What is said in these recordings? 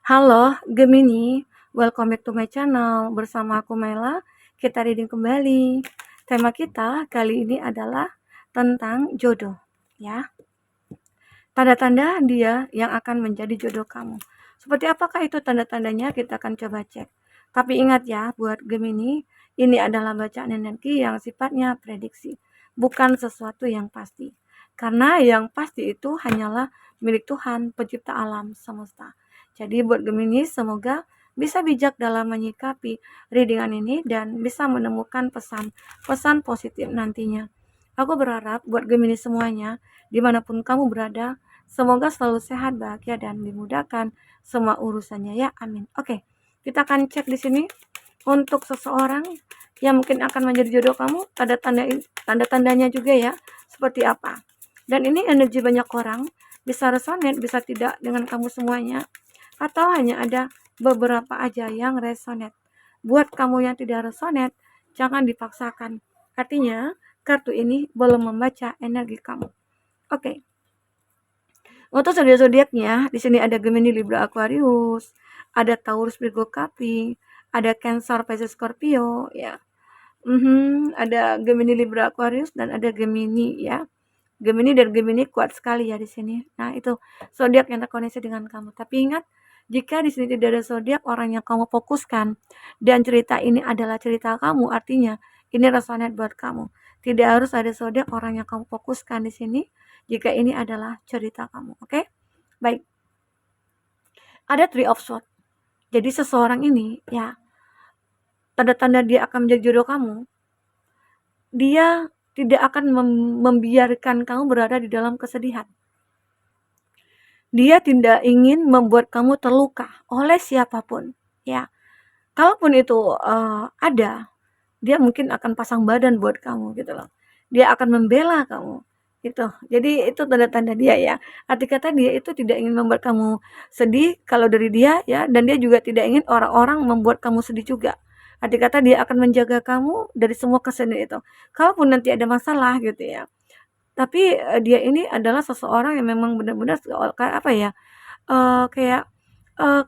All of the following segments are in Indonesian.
Halo Gemini, welcome back to my channel. Bersama aku Mela, kita reading kembali. Tema kita kali ini adalah tentang jodoh, ya. Tanda-tanda dia yang akan menjadi jodoh kamu. Seperti apakah itu tanda-tandanya? Kita akan coba cek. Tapi ingat ya, buat Gemini, ini adalah bacaan energi yang sifatnya prediksi, bukan sesuatu yang pasti. Karena yang pasti itu hanyalah milik Tuhan, pencipta alam semesta. Jadi buat Gemini, semoga bisa bijak dalam menyikapi readingan ini dan bisa menemukan pesan-pesan positif nantinya. Aku berharap buat Gemini semuanya, dimanapun kamu berada, semoga selalu sehat, bahagia, dan dimudahkan semua urusannya ya. Amin. Oke, kita akan cek di sini untuk seseorang yang mungkin akan menjadi jodoh kamu. Tanda-tandanya juga ya, seperti apa. Dan ini energi banyak orang, bisa resonate, bisa tidak dengan kamu semuanya, atau hanya ada beberapa aja yang resonate. Buat kamu yang tidak resonate, jangan dipaksakan. Artinya, kartu ini belum membaca energi kamu. Oke. Untuk zodiak-zodiaknya, di sini ada Gemini, Libra, Aquarius, ada Taurus, Virgo, Capri, ada Cancer, Pisces, Scorpio, ya. Ada Gemini, Libra, Aquarius, dan ada Gemini, ya. Gemini dan Gemini kuat sekali ya di sini. Nah, itu zodiak yang terkoneksi dengan kamu. Tapi ingat, jika di sini tidak ada zodiak orang yang kamu fokuskan dan cerita ini adalah cerita kamu, artinya ini resonate buat kamu. Tidak harus ada zodiak orang yang kamu fokuskan di sini jika ini adalah cerita kamu. Oke? Baik. Ada Three of Swords. Jadi seseorang ini ya, tanda-tanda dia akan menjadi jodoh kamu, dia tidak akan membiarkan kamu berada di dalam kesedihan. Dia tidak ingin membuat kamu terluka oleh siapapun, ya. Kalaupun itu ada, dia mungkin akan pasang badan buat kamu gitu loh. Dia akan membela kamu gitu. Jadi itu tanda-tanda dia ya. Arti kata dia itu tidak ingin membuat kamu sedih kalau dari dia ya, dan dia juga tidak ingin orang-orang membuat kamu sedih juga. Arti kata dia akan menjaga kamu dari semua kesedihan itu. Kalaupun nanti ada masalah gitu ya. Tapi dia ini adalah seseorang yang memang benar-benar kayak apa ya? Kayak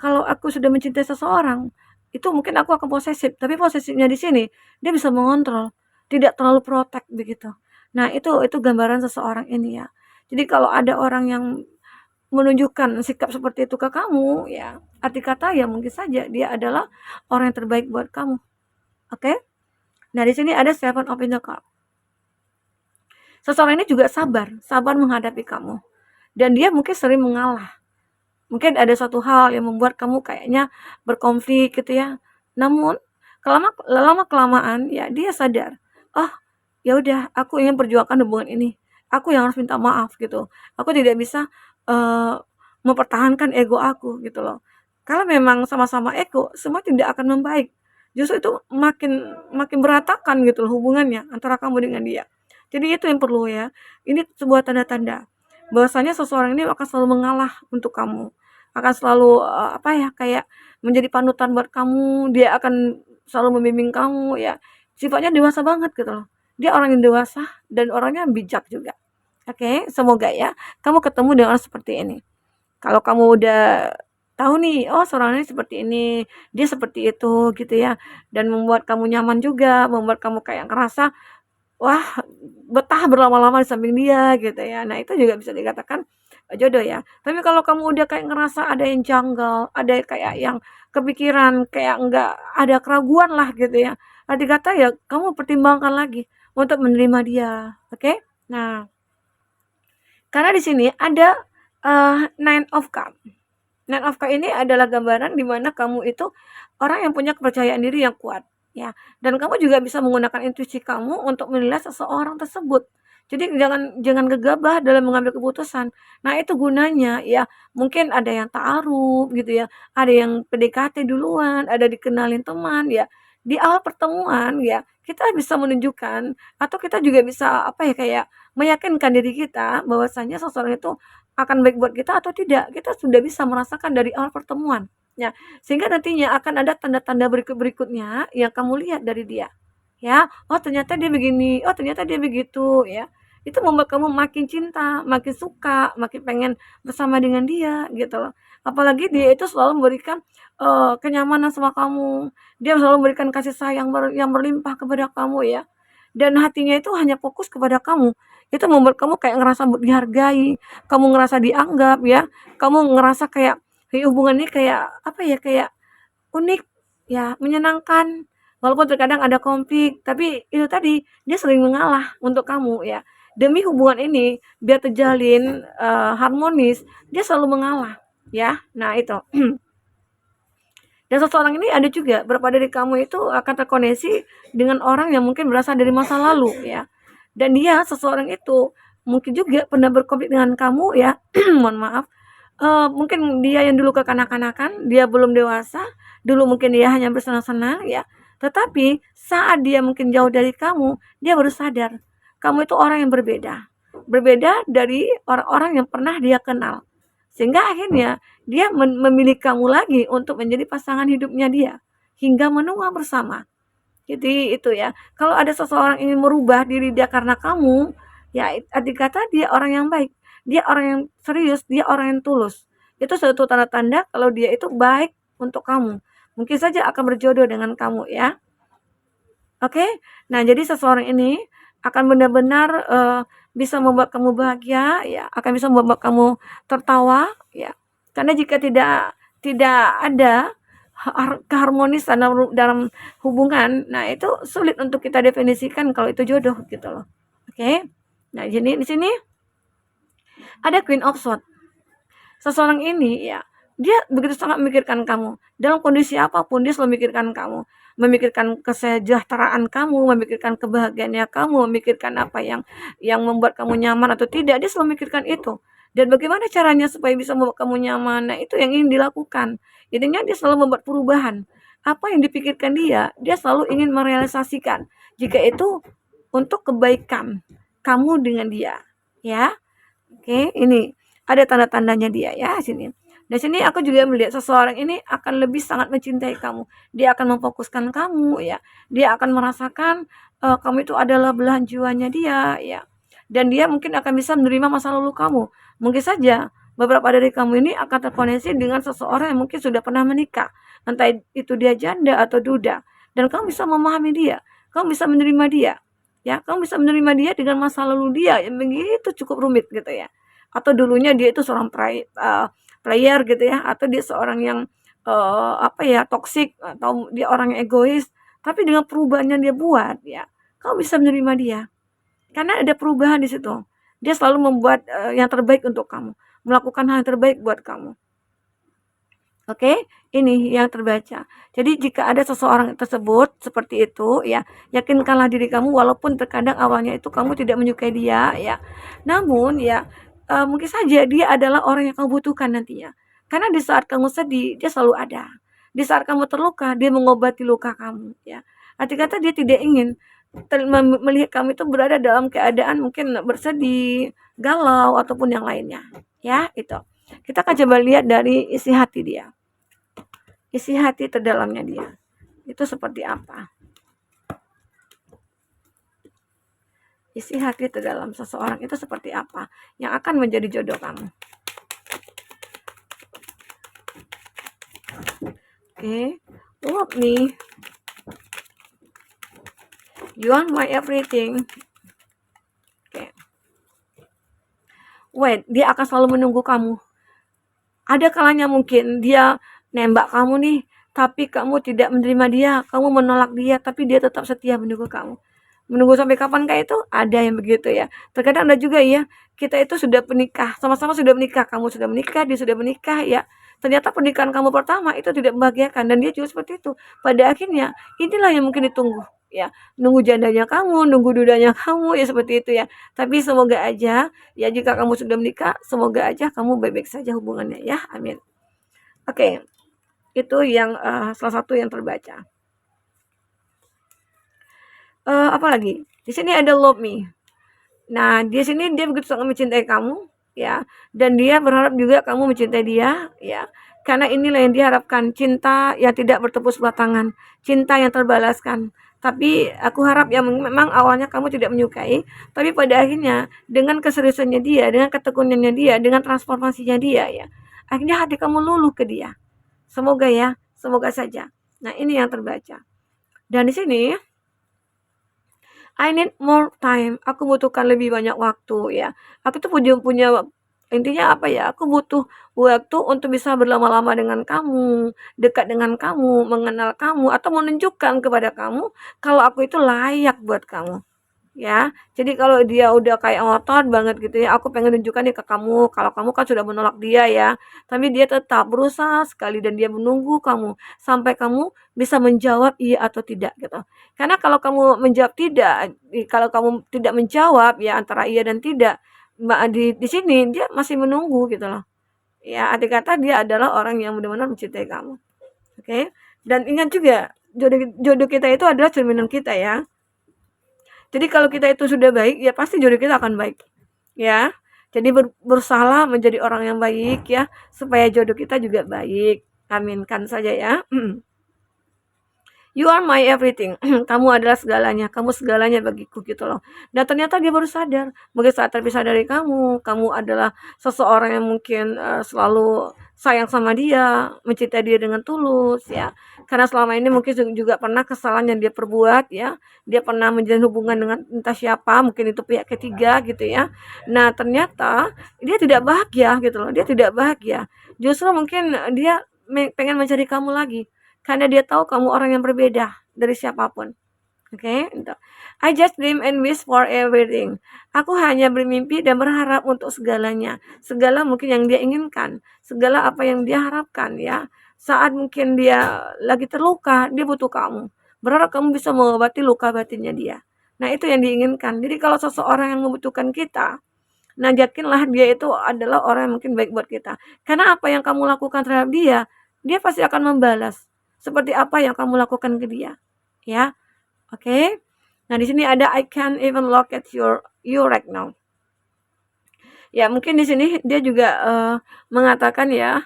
kalau aku sudah mencintai seseorang, itu mungkin aku akan posesif, tapi posesifnya di sini, dia bisa mengontrol, tidak terlalu protek begitu. Nah itu gambaran seseorang ini ya. Jadi kalau ada orang yang menunjukkan sikap seperti itu ke kamu, ya arti kata ya mungkin saja dia adalah orang yang terbaik buat kamu, oke? Nah di sini ada Seven of Pentacles. Seseorang ini juga sabar menghadapi kamu, dan dia mungkin sering mengalah. Mungkin ada suatu hal yang membuat kamu kayaknya berkonflik gitu ya. Namun lama-kelamaan ya dia sadar, "Oh, ya udah aku ingin perjuangkan hubungan ini. Aku yang harus minta maaf," gitu. "Aku tidak bisa, eee, mempertahankan ego aku," gitu loh. Kalau memang sama-sama ego, semua tidak akan membaik. Justru itu makin makin berantakan gitu loh hubungannya antara kamu dengan dia. Jadi itu yang perlu ya. Ini sebuah tanda-tanda bahwasanya seseorang ini akan selalu mengalah untuk kamu. Akan selalu, apa ya, kayak menjadi panutan buat kamu, dia akan selalu membimbing kamu ya. Sifatnya dewasa banget gitu loh. Dia orang yang dewasa dan orangnya bijak juga. Oke, semoga ya kamu ketemu dengan orang seperti ini. Kalau kamu udah tahu nih, oh seorang ini seperti ini, dia seperti itu gitu ya, dan membuat kamu nyaman juga, membuat kamu kayak ngerasa, wah betah berlama-lama di samping dia gitu ya. Nah itu juga bisa dikatakan jodoh ya. Tapi kalau kamu udah kayak ngerasa ada yang janggal, ada kayak yang kepikiran, kayak enggak ada keraguan lah gitu ya. Arti kata ya kamu pertimbangkan lagi untuk menerima dia. Oke? Nah, karena di sini ada Nine of Cups. Nine of Cups ini adalah gambaran di mana kamu itu orang yang punya kepercayaan diri yang kuat, ya. Dan kamu juga bisa menggunakan intuisi kamu untuk menilai seseorang tersebut. Jadi jangan jangan gegabah dalam mengambil keputusan. Nah, itu gunanya ya, mungkin ada yang ta'aruf gitu ya, ada yang PDKT duluan, ada dikenalin teman ya. Di awal pertemuan ya, kita bisa menunjukkan atau kita juga bisa apa ya, kayak meyakinkan diri kita bahwasanya seseorang itu akan baik buat kita atau tidak, kita sudah bisa merasakan dari awal pertemuan. Ya, sehingga nantinya akan ada tanda-tanda berikut-berikutnya yang kamu lihat dari dia. Ya, oh ternyata dia begini, oh ternyata dia begitu, ya. itu membuat kamu makin cinta, makin suka, makin pengen bersama dengan dia gitu loh. Apalagi dia itu selalu memberikan, kenyamanan sama kamu, dia selalu memberikan kasih sayang yang berlimpah kepada kamu ya, dan hatinya itu hanya fokus kepada kamu. Itu membuat kamu kayak ngerasa dihargai, kamu ngerasa dianggap ya, kamu ngerasa kayak, hubungan ini kayak, apa ya, kayak unik, ya, menyenangkan, walaupun terkadang ada konflik, tapi itu tadi, dia sering mengalah untuk kamu ya. Demi hubungan ini biar terjalin, harmonis, dia selalu mengalah, ya. Nah itu. Dan seseorang ini ada juga, beberapa dari kamu itu akan terkoneksi dengan orang yang mungkin berasal dari masa lalu ya. Dan dia, seseorang itu, mungkin juga pernah berkonflik dengan kamu ya, mohon maaf, mungkin dia yang dulu kekanak-kanakan, dia belum dewasa, dulu mungkin dia hanya bersenang-senang ya, tetapi saat dia mungkin jauh dari kamu, dia baru sadar, kamu itu orang yang berbeda. Berbeda dari orang-orang yang pernah dia kenal. Sehingga akhirnya dia memilih kamu lagi untuk menjadi pasangan hidupnya dia, hingga menua bersama. Jadi itu ya, kalau ada seseorang ingin merubah diri dia karena kamu, ya arti kata dia orang yang baik, dia orang yang serius, dia orang yang tulus. Itu suatu tanda-tanda kalau dia itu baik untuk kamu. Mungkin saja akan berjodoh dengan kamu ya. Oke? Nah, jadi seseorang ini akan benar-benar, bisa membuat kamu bahagia ya, akan bisa membuat kamu tertawa ya. Karena jika tidak ada keharmonisan dalam hubungan, nah itu sulit untuk kita definisikan kalau itu jodoh gitu loh. Oke? Nah, jadi di sini ada Queen of Swords. Seseorang ini ya, dia begitu sangat memikirkan kamu. Dalam kondisi apapun dia selalu memikirkan kamu. Memikirkan kesejahteraan kamu, memikirkan kebahagiaannya kamu, memikirkan apa yang membuat kamu nyaman atau tidak, dia selalu memikirkan itu. Dan bagaimana caranya supaya bisa membuat kamu nyaman, nah itu yang ingin dilakukan. Intinya dia selalu membuat perubahan. Apa yang dipikirkan dia selalu ingin merealisasikan. Jika itu untuk kebaikan kamu dengan dia, ya. Oke, ini ada tanda-tandanya dia ya sini. Di sini aku juga melihat seseorang ini akan lebih sangat mencintai kamu. Dia akan memfokuskan kamu ya. Dia akan merasakan kamu itu adalah belahan jiwanya dia ya. Dan dia mungkin akan bisa menerima masa lalu kamu. Mungkin saja beberapa dari kamu ini akan terkoneksi dengan seseorang yang mungkin sudah pernah menikah. Entah itu dia janda atau duda. Dan kamu bisa memahami dia. Kamu bisa menerima dia. Ya, kamu bisa menerima dia dengan masa lalu dia yang begitu cukup rumit gitu ya. Atau dulunya dia itu seorang player gitu ya, atau dia seorang yang apa ya, toksik, atau dia orang yang egois, tapi dengan perubahan yang dia buat ya, kamu bisa menerima dia. Karena ada perubahan di situ. Dia selalu membuat yang terbaik untuk kamu, melakukan hal yang terbaik buat kamu. Oke, ini yang terbaca. Jadi jika ada seseorang tersebut seperti itu ya, yakinkanlah diri kamu walaupun terkadang awalnya itu kamu tidak menyukai dia ya. Namun ya, mungkin saja dia adalah orang yang kamu butuhkan nantinya. Karena di saat kamu sedih, dia selalu ada. Di saat kamu terluka, dia mengobati luka kamu ya. Arti kata dia tidak ingin melihat kamu itu berada dalam keadaan mungkin bersedih, galau ataupun yang lainnya. Ya, itu. Kita akan coba lihat dari isi hati dia. Isi hati terdalamnya dia itu seperti apa? Isi hati terdalam seseorang itu seperti apa yang akan menjadi jodoh kamu? Oke, love me, you are my everything. Oke, wait, dia akan selalu menunggu kamu. Ada kalanya mungkin dia nembak kamu nih, tapi kamu tidak menerima dia, kamu menolak dia, tapi dia tetap setia menunggu kamu. Menunggu sampai kapan kapankah itu? Ada yang begitu ya. Terkadang ada juga ya, kita itu sudah menikah, sama-sama sudah menikah, kamu sudah menikah, dia sudah menikah ya. Ternyata pernikahan kamu pertama itu tidak membahagiakan dan dia juga seperti itu. Pada akhirnya inilah yang mungkin ditunggu ya. Nunggu jandanya kamu, nunggu dudanya kamu ya seperti itu ya. Tapi semoga aja ya jika kamu sudah menikah, semoga aja kamu baik-baik saja hubungannya ya. Amin. Oke. Itu yang salah satu yang terbaca. Apa lagi? Di sini ada love me. Nah, di sini dia begitu sangat mencintai kamu, ya, dan dia berharap juga kamu mencintai dia, ya. Karena inilah yang diharapkan, cinta yang tidak bertepuk sebelah tangan, cinta yang terbalaskan, Tapi aku harap ya memang awalnya kamu tidak menyukai, tapi pada akhirnya dengan keseriusannya dia, dengan ketekunannya dia, dengan transformasinya dia ya, akhirnya hati kamu luluh ke dia. Semoga ya, semoga saja. Nah, ini yang terbaca. Dan di sini I need more time. Aku butuhkan lebih banyak waktu ya. Aku tuh punya intinya apa ya? Aku butuh waktu untuk bisa berlama-lama dengan kamu, dekat dengan kamu, mengenal kamu atau menunjukkan kepada kamu kalau aku itu layak buat kamu. Ya, jadi kalau dia udah kayak ngotot banget gitu ya, aku pengen tunjukkan nih ke kamu, kalau kamu kan sudah menolak dia ya, tapi dia tetap berusaha sekali dan dia menunggu kamu sampai kamu bisa menjawab iya atau tidak gitu. Karena kalau kamu menjawab tidak, kalau kamu tidak menjawab ya antara iya dan tidak, di sini dia masih menunggu gitu loh. Ya, arti kata dia adalah orang yang benar-benar mencintai kamu. Oke. Dan ingat juga jodoh jodoh kita itu adalah cerminan kita ya. Jadi kalau kita itu sudah baik, ya pasti jodoh kita akan baik. Ya. Jadi berusahalah menjadi orang yang baik ya, supaya jodoh kita juga baik. Aminkan saja ya. You are my everything. Kamu adalah segalanya. Kamu segalanya bagiku gitu loh. Dan ternyata dia baru sadar. Mungkin saat terpisah dari kamu, kamu adalah seseorang yang mungkin selalu sayang sama dia, mencintai dia dengan tulus ya. Karena selama ini mungkin juga pernah kesalahan yang dia perbuat ya. Dia pernah menjalin hubungan dengan entah siapa, mungkin itu pihak ketiga gitu ya. Nah, ternyata dia tidak bahagia gitu loh. Dia tidak bahagia. Justru mungkin dia pengen mencari kamu lagi karena dia tahu kamu orang yang berbeda dari siapapun. Oke, okay? I just dream and wish for everything. Aku hanya bermimpi dan berharap untuk segalanya. Segala mungkin yang dia inginkan, segala apa yang dia harapkan ya. Saat mungkin dia lagi terluka, dia butuh kamu. Berharap kamu bisa mengobati luka batinnya dia. Nah, itu yang diinginkan. Jadi kalau seseorang yang membutuhkan kita, nah yakinlah dia itu adalah orang yang mungkin baik buat kita. Karena apa yang kamu lakukan terhadap dia, dia pasti akan membalas seperti apa yang kamu lakukan ke dia. Ya. Oke. Okay? Nah, di sini ada I can't even look at you right now. Ya, mungkin di sini dia juga mengatakan ya,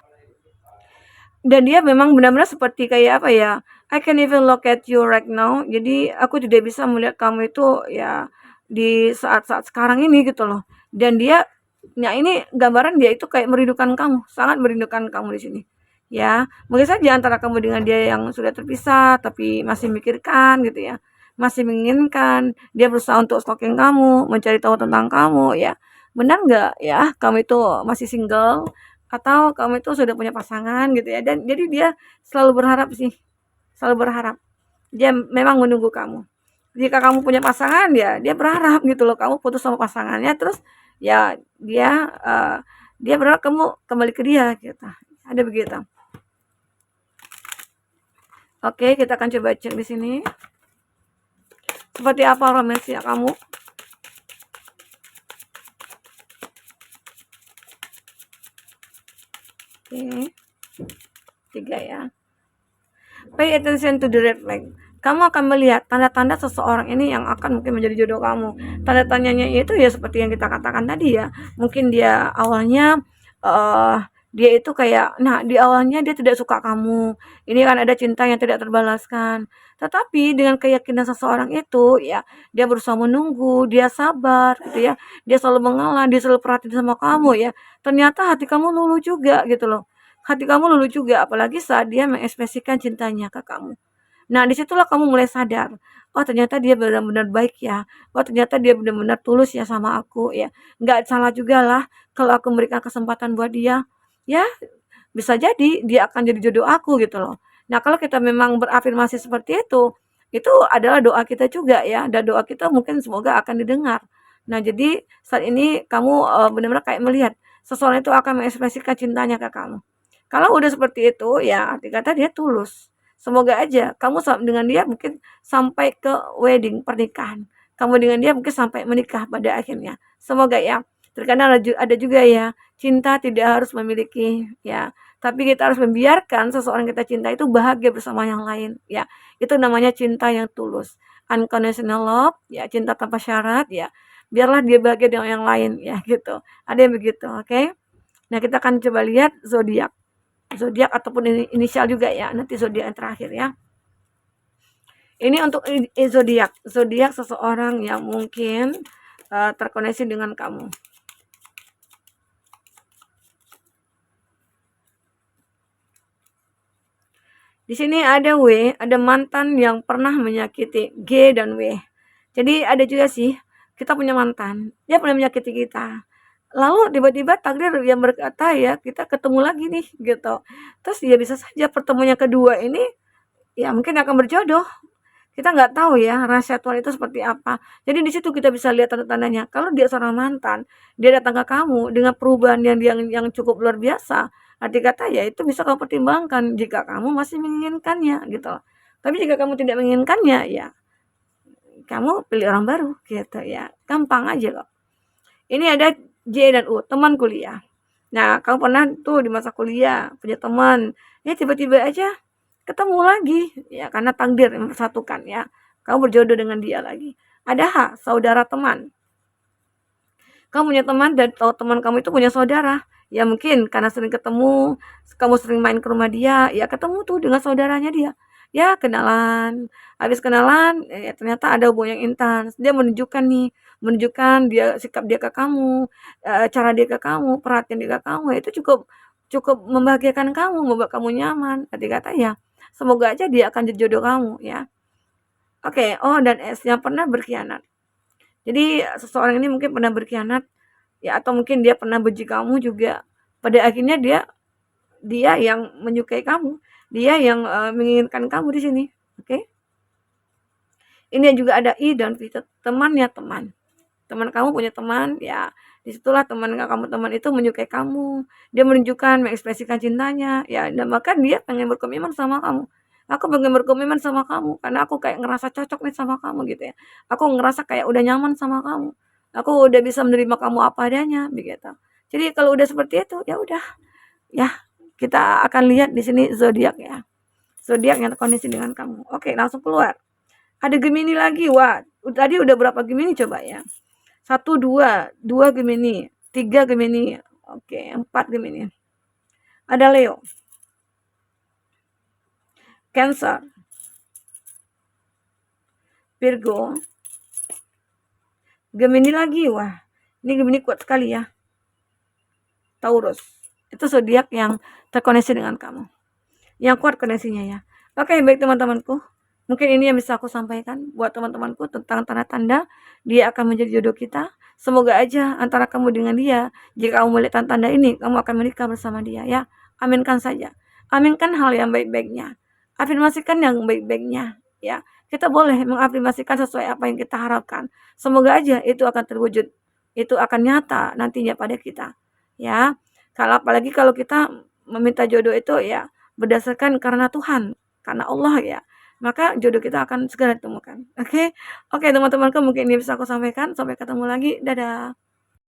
dan dia memang benar-benar seperti kayak apa ya, I can't even look at you right now. Jadi aku tidak bisa melihat kamu itu ya di saat-saat sekarang ini gitu loh. Dan dia, nah ini gambaran dia itu kayak merindukan kamu, sangat merindukan kamu di sini. Ya, mungkin saja antara kamu dengan dia yang sudah terpisah, tapi masih mikirkan gitu ya, masih menginginkan, dia berusaha untuk stalking kamu, mencari tahu tentang kamu ya. Benar nggak ya, kamu itu masih single? Atau kamu itu sudah punya pasangan gitu ya, dan jadi dia selalu berharap sih, selalu berharap. Dia memang menunggu kamu. Jika kamu punya pasangan ya, dia berharap gitu loh kamu putus sama pasangannya, terus ya dia berharap kamu kembali ke dia gitu. Ada begitu. Oke, kita akan coba cek di sini. Seperti apa romansnya kamu? Oke. 3 ya. Pay attention to the red flag. Kamu akan melihat tanda-tanda seseorang ini yang akan mungkin menjadi jodoh kamu. Tanda-tandanya itu ya seperti yang kita katakan tadi ya. Mungkin dia awalnya dia itu kayak, nah di awalnya dia tidak suka kamu. Ini kan ada cinta yang tidak terbalaskan. Tetapi dengan keyakinan seseorang itu ya, dia berusaha menunggu, dia sabar gitu ya. Dia selalu mengalah, dia selalu perhatian sama kamu ya. Ternyata hati kamu luluh juga gitu loh. Hati kamu luluh juga, apalagi saat dia mengekspresikan cintanya ke kamu. Nah, disitulah kamu mulai sadar, oh ternyata dia benar-benar baik ya, oh ternyata dia benar-benar tulus ya sama aku ya. Nggak salah juga lah kalau aku memberikan kesempatan buat dia. Ya, bisa jadi dia akan jadi jodoh aku gitu loh. Nah, kalau kita memang berafirmasi seperti itu adalah doa kita juga ya, dan doa kita mungkin semoga akan didengar. Nah, jadi saat ini kamu benar-benar kayak melihat seseorang itu akan mengekspresikan cintanya ke kamu. Kalau udah seperti itu, ya arti kata dia tulus. Semoga aja kamu dengan dia mungkin sampai ke wedding, pernikahan. Kamu dengan dia mungkin sampai menikah pada akhirnya. Semoga ya. Terkadang ada juga ya, cinta tidak harus memiliki ya, tapi kita harus membiarkan seseorang kita cinta itu bahagia bersama yang lain ya. Itu namanya cinta yang tulus. Unconditional love, ya cinta tanpa syarat ya. Biarlah dia bahagia dengan yang lain ya gitu. Ada yang begitu, oke? Okay? Nah, kita akan coba lihat zodiak ataupun inisial juga ya, nanti zodiak yang terakhir ya. Ini untuk zodiak. Zodiak seseorang yang mungkin terkoneksi dengan kamu. Di sini ada W, ada mantan yang pernah menyakiti, G dan W. Jadi ada juga sih, kita punya mantan, dia pernah menyakiti kita. Lalu tiba-tiba takdir yang berkata ya kita ketemu lagi nih gitu. Terus ya bisa saja pertemuan yang kedua ini ya mungkin akan berjodoh. Kita nggak tahu ya rahasia Tuhan itu seperti apa. Jadi di situ kita bisa lihat tanda-tandanya. Kalau dia seorang mantan, dia datang ke kamu dengan perubahan yang cukup luar biasa. Arti kata ya itu bisa kamu pertimbangkan jika kamu masih menginginkannya gitu. Tapi jika kamu tidak menginginkannya ya kamu pilih orang baru gitu ya. Gampang aja kok. Ini ada J dan U, teman kuliah. Nah, kamu pernah tuh di masa kuliah punya teman, ya tiba-tiba aja ketemu lagi, ya karena takdir yang mempersatukan ya. Kamu berjodoh dengan dia lagi. Ada H, saudara teman. Kamu punya teman dan tahu teman kamu itu punya saudara. Ya mungkin karena sering ketemu, kamu sering main ke rumah dia, ya ketemu tuh dengan saudaranya dia. Ya kenalan, habis kenalan, ternyata ada hubungan yang intens. Dia menunjukkan dia sikap dia ke kamu, cara dia ke kamu, perhatian dia ke kamu, itu cukup cukup membahagiakan kamu, membuat kamu nyaman. Arti kata ya, semoga aja dia akan jadi jodoh kamu ya. Oke, O dan S yang pernah berkhianat. Jadi seseorang ini mungkin pernah berkhianat ya atau mungkin dia pernah benci kamu juga. Pada akhirnya dia dia yang menyukai kamu, dia yang menginginkan kamu di sini. Oke. Ini juga ada I dan V, temannya teman. Teman kamu punya teman, ya disitulah teman itu menyukai kamu. Dia menunjukkan, mengekspresikan cintanya, ya dan bahkan dia pengen berkomitmen sama kamu. Aku pengen berkomitmen sama kamu karena aku kayak ngerasa cocok nih sama kamu gitu ya. Aku ngerasa kayak udah nyaman sama kamu. Aku udah bisa menerima kamu apa adanya begitu. Jadi kalau udah seperti itu ya udah ya kita akan lihat di sini zodiak ya. Zodiak yang terkondisi dengan kamu. Oke, langsung keluar. Ada Gemini lagi. Wah, tadi udah berapa Gemini coba ya? 1, 2, 2 Gemini, 3 Gemini, oke, 4 Gemini. Ada Leo, Cancer, Virgo, Gemini lagi. Wah, ini Gemini kuat sekali ya. Taurus, itu zodiak yang terkoneksi dengan kamu. Yang kuat koneksinya ya. Oke, baik teman-temanku. Mungkin ini yang bisa aku sampaikan buat teman-temanku tentang tanda-tanda dia akan menjadi jodoh kita. Semoga aja antara kamu dengan dia, jika kamu melihat tanda-tanda ini, kamu akan menikah bersama dia ya. Aminkan saja. Aminkan hal yang baik-baiknya. Afirmasikan yang baik-baiknya ya. Kita boleh mengafirmasikan sesuai apa yang kita harapkan. Semoga aja itu akan terwujud. Itu akan nyata nantinya pada kita. Ya. Kalau apalagi kalau kita meminta jodoh itu ya berdasarkan karena Tuhan, karena Allah ya, maka jodoh kita akan segera ditemukan. Oke, oke teman-temanku, mungkin ini bisa aku sampaikan. Sampai ketemu lagi, dadah.